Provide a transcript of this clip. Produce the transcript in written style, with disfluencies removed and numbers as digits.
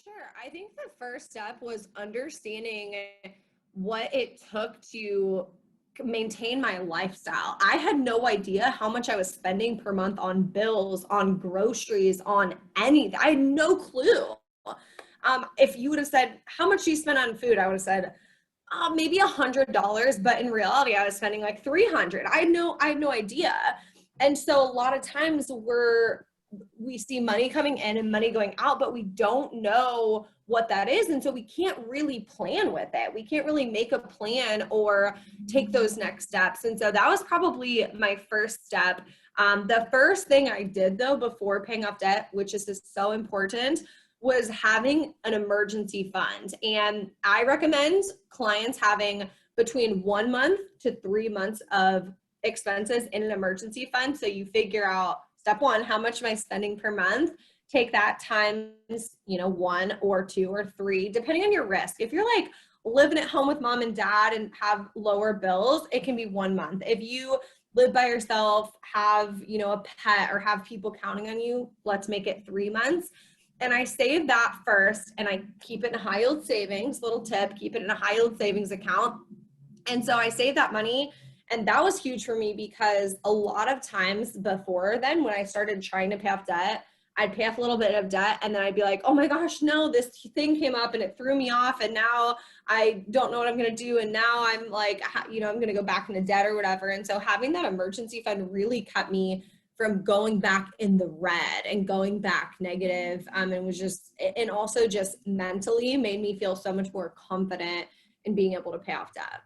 sure. I think the first step was understanding what it took to maintain my lifestyle. I had no idea how much I was spending per month on bills, on groceries, on anything. I had no clue. If you would have said, how much do you spend on food? I would have said, maybe $100, but in reality, I was spending like 300. I had no idea. And so a lot of times we see money coming in and money going out, but we don't know what that is. And so we can't really plan with it. We can't really make a plan or take those next steps. And so that was probably my first step. The first thing I did though, before paying off debt, which is just so important, was having an emergency fund. And I recommend clients having between 1 month to 3 months of expenses in an emergency fund. So you figure out, step one, how much am I spending per month? Take that times, 1 or 2 or 3, depending on your risk. If you're like living at home with mom and dad and have lower bills, it can be 1 month. If you live by yourself, have, a pet or have people counting on you, let's make it 3 months. And I save that first and I keep it in a high yield savings, little tip, keep it in a high yield savings account. And so I save that money. And that was huge for me because a lot of times before then, when I started trying to pay off debt, I'd pay off a little bit of debt and then I'd be like, oh my gosh, no, this thing came up and it threw me off. And now I don't know what I'm going to do. And now I'm like, I'm going to go back into debt or whatever. And so having that emergency fund really kept me from going back in the red and going back negative. And also just mentally made me feel so much more confident in being able to pay off debt.